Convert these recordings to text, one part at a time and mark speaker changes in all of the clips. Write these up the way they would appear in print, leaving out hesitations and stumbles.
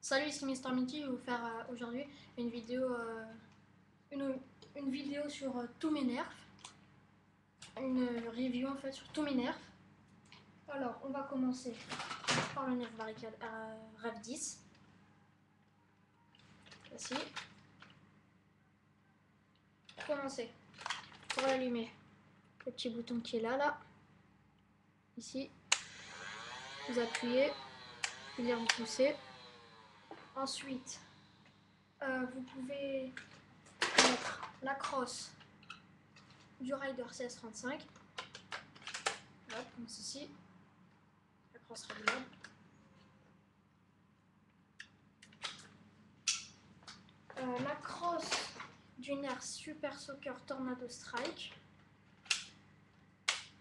Speaker 1: Salut, c'est Mister Minty. Je vais vous faire aujourd'hui une vidéo, une vidéo sur tous mes nerfs. Une review en fait sur tous mes nerfs. Alors, on va commencer par le nerf barricade Rev 10. Voici. Pour commencer, pour l'allumer, le petit bouton qui est là, ici. Vous appuyez, vous poussez. Ensuite, vous pouvez mettre la crosse du Rider CS35, comme ceci, la crosse réglable. La crosse du nerf Super Soccer Tornado Strike,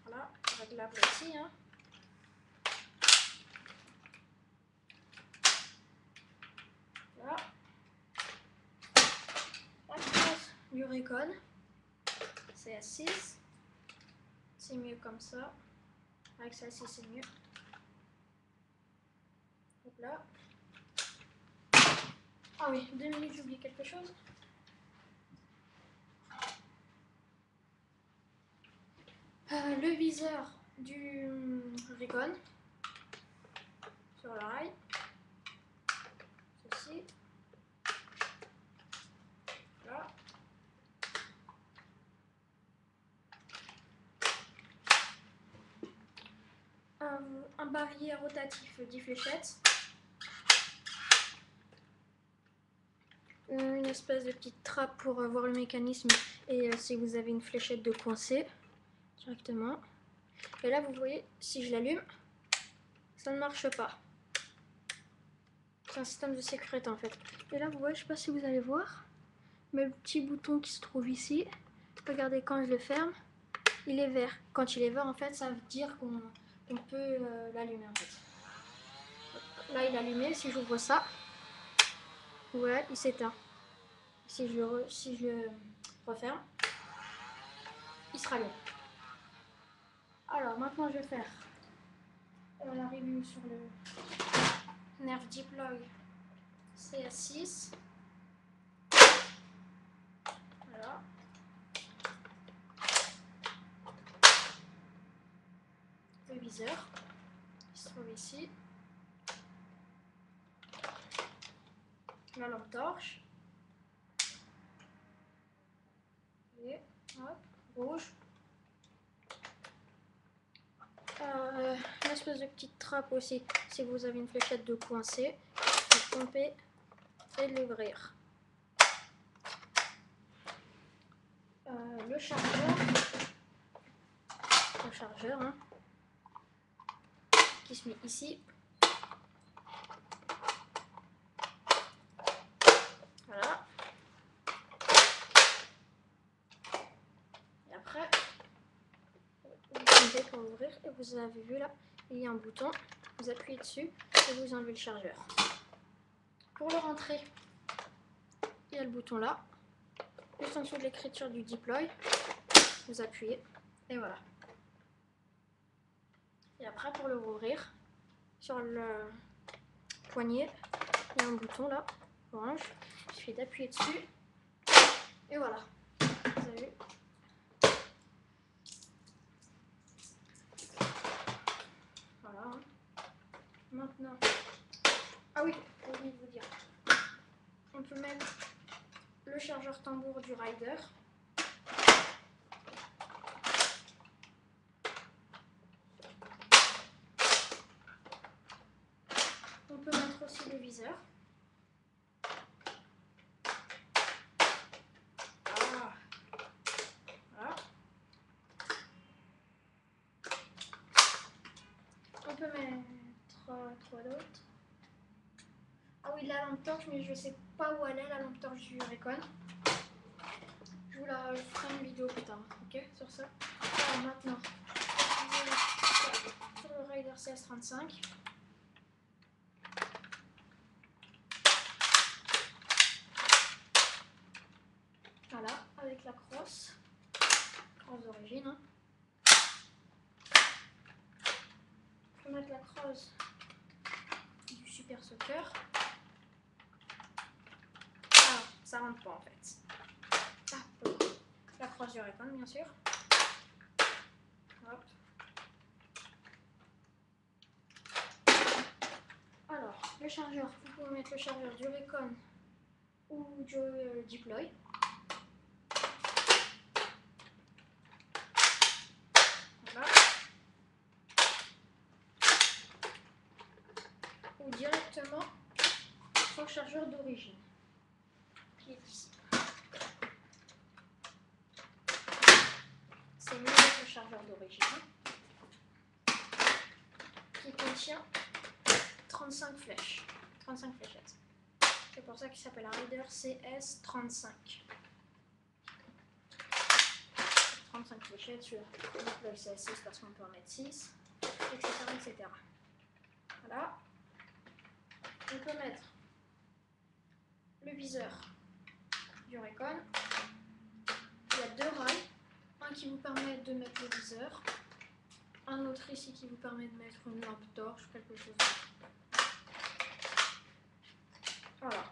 Speaker 1: voilà, réglable aussi, hein. Voilà. La crosse du Recon CS6, c'est mieux comme ça, avec celle-ci c'est mieux. Hop là. Ah oui, 2 minutes, j'ai oublié quelque chose. Le viseur du Recon sur le rail, ceci, là. Un barillet rotatif 10 fléchettes, une espèce de petite trappe pour voir le mécanisme et si vous avez une fléchette de coincer directement. Et là vous voyez, si je l'allume, ça ne marche pas. C'est un système de sécurité en fait. Et là vous voyez, je sais pas si vous allez voir, mais le petit bouton qui se trouve ici, regardez, quand je le ferme, il est vert. Quand il est vert en fait, ça veut dire qu'on peut l'allumer en fait. Là il est allumé, si j'ouvre ça, voilà, il s'éteint. Si je le referme, il sera allumé. Alors maintenant je vais faire la review sur le nerf Deploy CS6. Voilà. Le viseur qui se trouve ici. La lampe torche. Et hop, rouge. Une espèce de petite trappe aussi, si vous avez une fléchette de coincer, de pomper et de l'ouvrir. Le chargeur hein, qui se met ici. Voilà. Et après, vous pouvez pour l'ouvrir et vous avez vu là, il y a un bouton, vous appuyez dessus et vous enlevez le chargeur. Pour le rentrer, il y a le bouton là, juste en dessous de l'écriture du Deploy, vous appuyez et voilà. Et après pour le rouvrir, sur le poignet, il y a un bouton là, orange, il suffit d'appuyer dessus et voilà. Vous avez vu. Voilà. Maintenant, ah oui, j'ai oublié de vous dire, on peut mettre le chargeur tambour du Rider. On peut mettre aussi le viseur. Ah. Voilà. On peut mettre quoi d'autre? Ah oui, la lampe torche, mais je sais pas où elle est, la lampe torche du Recon. Je vous la ferai une vidéo plus tard, ok, sur ça. Alors maintenant, sur le Rider CS35. Voilà, avec la crosse d'origine. Hein. Je vais mettre la crosse du Super Soccer. ça rentre pas en fait. Hop. La crosse du Raycon, bien sûr. Hop. Alors, le chargeur, vous pouvez mettre le chargeur du Raycon ou du Deploy. Voilà. Ou directement sur le chargeur d'origine, qui est ici. C'est mieux avec le chargeur d'origine, qui contient 35 flèches, 35 fléchettes. C'est pour ça qu'il s'appelle un Rider CS35. 35 fléchettes sur le Deploy CS6 parce qu'on peut en mettre 6, etc., etc. Voilà. On peut mettre le viseur du Raycon. Il y a deux rails, un qui vous permet de mettre le viseur, un autre ici qui vous permet de mettre une lampe torche ou quelque chose d'autre. Voilà,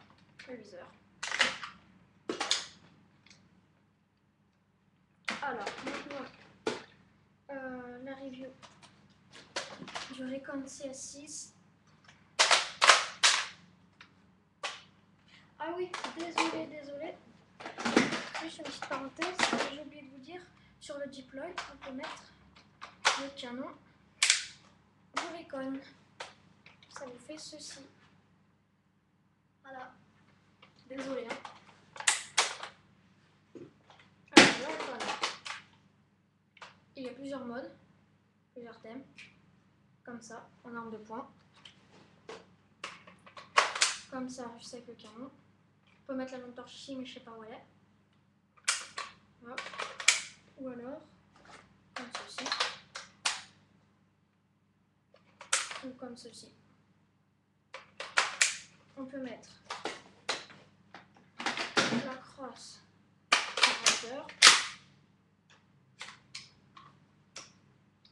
Speaker 1: le viseur. Alors, maintenant, la review du Raycon CS6. Ah oui, désolé. Juste une petite parenthèse, j'ai oublié de vous dire, sur le Deploy, on peut mettre le canon du Raycon. Ça vous fait ceci. Voilà. Désolé. Hein. Alors, le Raycon. Il y a plusieurs modes, plusieurs thèmes. Comme ça, en arme de poing. Comme ça, juste avec le canon. On peut mettre la lampe torche ici, mais je sais pas où elle est. Hop. Ou alors, comme ceci. Ou comme ceci. On peut mettre la crosse du Rider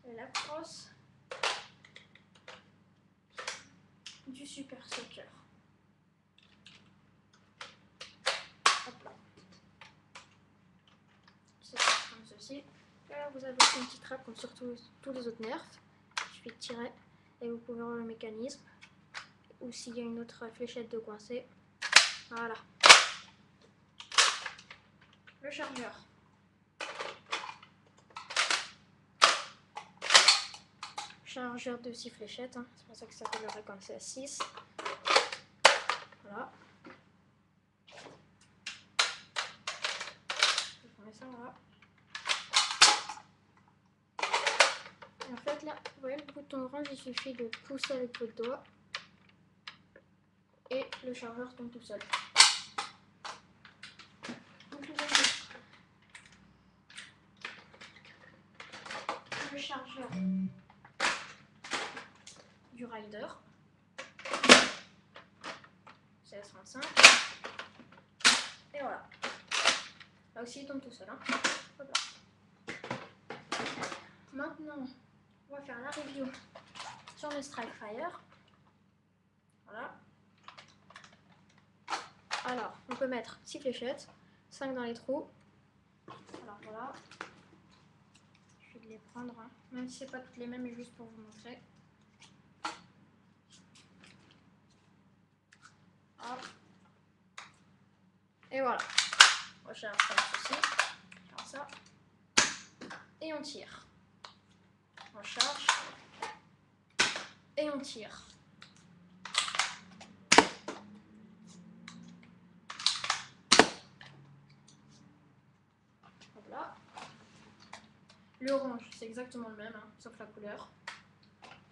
Speaker 1: et la crosse du Super Soaker. Hop là. C'est comme ceci. Là, vous avez une petite trappe comme sur tous les autres nerfs. Il suffit de tirer et vous pouvez voir le mécanisme. Ou s'il y a une autre fléchette de coincée. Voilà. Le chargeur. Chargeur de 6 fléchettes. Hein. C'est pour ça que ça s'appelle le Raycon CS6. Voilà. Je mets ça là. Et en fait là, vous voyez le bouton orange, il suffit de pousser avec votre doigt. Et le chargeur tombe tout seul. Vous pouvez mettre le chargeur du Rider CS35. Et voilà. Là aussi il tombe tout seul. Hein. Hop là. Maintenant, on va faire la review sur le Strike Fire. Voilà. Alors, on peut mettre 6 fléchettes, 5 dans les trous. Alors voilà. Je vais les prendre, hein. Même si c'est pas toutes les mêmes, mais juste pour vous montrer. Hop. Et voilà. On recharge comme ceci. Comme ça. Et on tire. On recharge. Et on tire. Hop là. Le orange, c'est exactement le même, hein, sauf la couleur.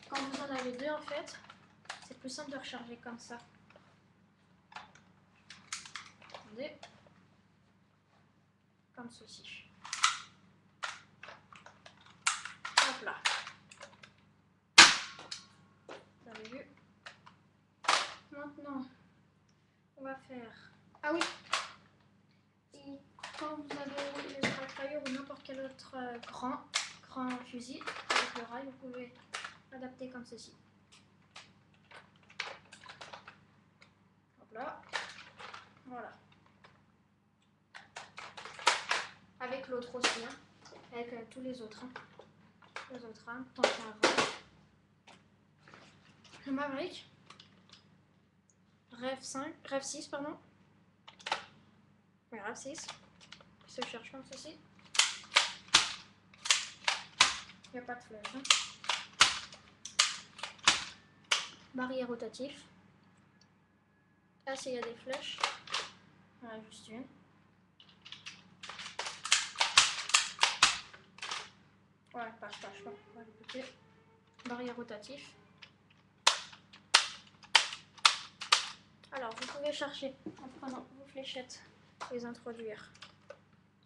Speaker 1: Quand vous en avez deux, en fait, c'est plus simple de recharger comme ça. Attendez. Comme ceci. Hop là. Vous avez vu? Maintenant, on va faire... Ah oui! Et quand vous avez le Strike Fire ou n'importe quel autre grand fusil avec le rail, vous pouvez l'adapter comme ceci. Hop là. Voilà. l'autre aussi, hein, avec tous les autres. Hein. Les autres armes, tant qu'il y a un rêve. Le Maverick. Rêve 6, pardon. Oui, rêve 6. Il se cherche comme ceci. Il n'y a pas de flèche. Hein. Barrière rotatif. Là, s'il y a des flèches. Voilà, juste une. Ouais, pas. On va l'écouter. Barrière rotatif. Alors, vous pouvez chercher en prenant vos fléchettes, les introduire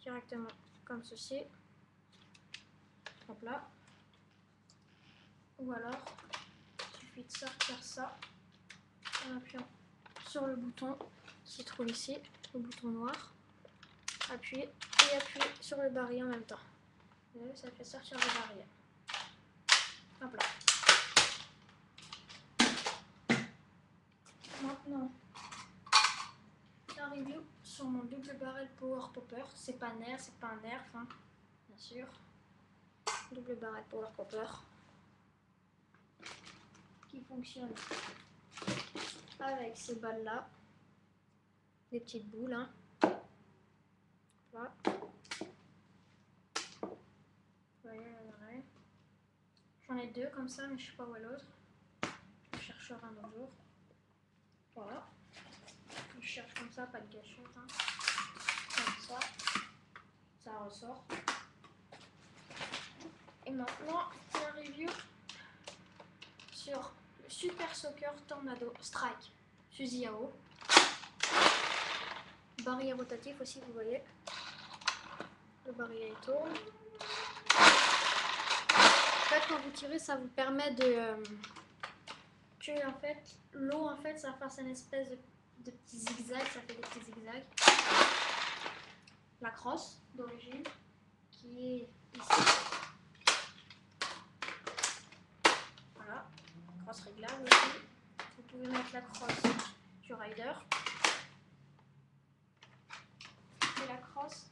Speaker 1: directement comme ceci. Hop là. Ou alors, il suffit de sortir ça en appuyant sur le bouton qui se trouve ici, le bouton noir. Appuyez et appuyez sur le barillet en même temps. Vous voyez, ça fait sortir le barillet. Hop là. Maintenant, la review sur mon double barrel Power Popper. C'est pas nerf, c'est pas un nerf, hein, bien sûr. Double barrel Power Popper qui fonctionne avec ces balles là, des petites boules. Hein. Voilà. Vous voyez, j'en ai deux comme ça, mais je sais pas où est l'autre. Je chercherai un autre jour. Voilà. Je cherche comme ça, pas de gâchette. Hein. Comme ça ressort. Et maintenant, la review sur le Super Soaker Tornado Strike fusil à eau. Barillet rotatif aussi, vous voyez. Le barillet tourne. En fait, quand vous tirez, ça vous permet de tuer en fait l'eau. En fait, ça fasse une espèce de petits zigzags. Ça fait des petits zigzags. La crosse d'origine qui est ici. Voilà, crosse réglable aussi. Vous pouvez mettre la crosse du rider et la crosse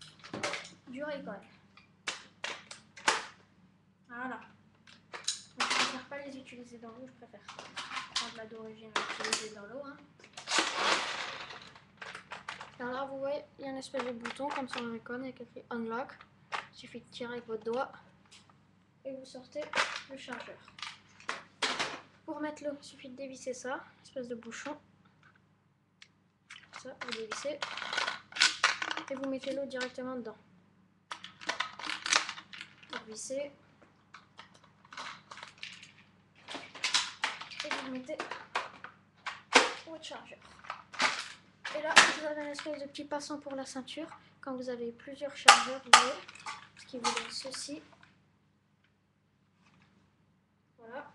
Speaker 1: du Raycon. Voilà. Mais je préfère pas les utiliser dans l'eau, je préfère prendre la d'origine et l'utiliser dans l'eau. Hein. Alors là, vous voyez, il y a une espèce de bouton comme sur le Raycon avec écrit Unlock. Il suffit de tirer avec votre doigt et vous sortez le chargeur. Pour mettre l'eau, il suffit de dévisser ça, espèce de bouchon. Ça, vous dévissez et vous mettez l'eau directement dedans. Vous vissez et vous mettez votre chargeur. Et là, vous avez une espèce de petit passant pour la ceinture. Quand vous avez plusieurs chargeurs, vous voyez, ce qui vous donne ceci. Voilà.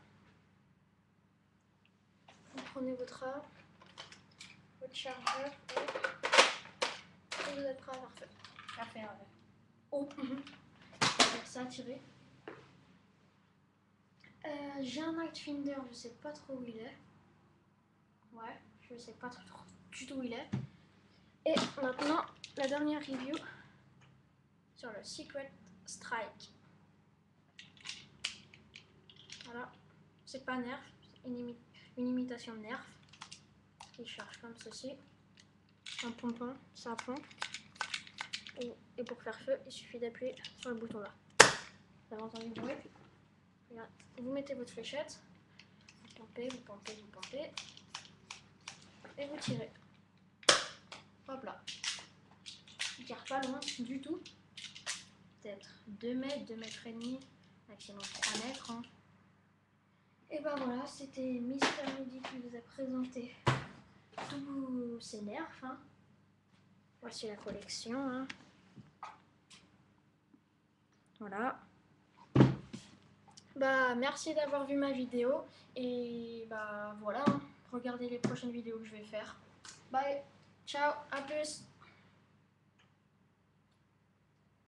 Speaker 1: Vous prenez votre arme, votre chargeur et vous êtes prêt à faire oh, ça à tirer. J'ai un Nightfinder, je sais pas trop où il est. Ouais, je sais pas trop du tout où il est. Et maintenant, la dernière review sur le Secret Strike. Voilà, c'est pas nerf, c'est une imitation de nerf. Il charge comme ceci. Un pompon, ça pompe. Et pour faire feu, il suffit d'appuyer sur le bouton là. Vous avez entendu le bruit? Vous mettez votre fléchette, vous pompez, et vous tirez. Hop là. Il tire pas loin du tout. Peut-être 2 mètres, 2 mètres et demi, maximum 3 mètres. Hein. Et ben voilà, c'était Mister Midi qui vous a présenté tous ces nerfs. Hein. Voici la collection. Hein. Voilà. Bah merci d'avoir vu ma vidéo et bah voilà, hein. Regardez les prochaines vidéos que je vais faire. Bye, ciao, à plus.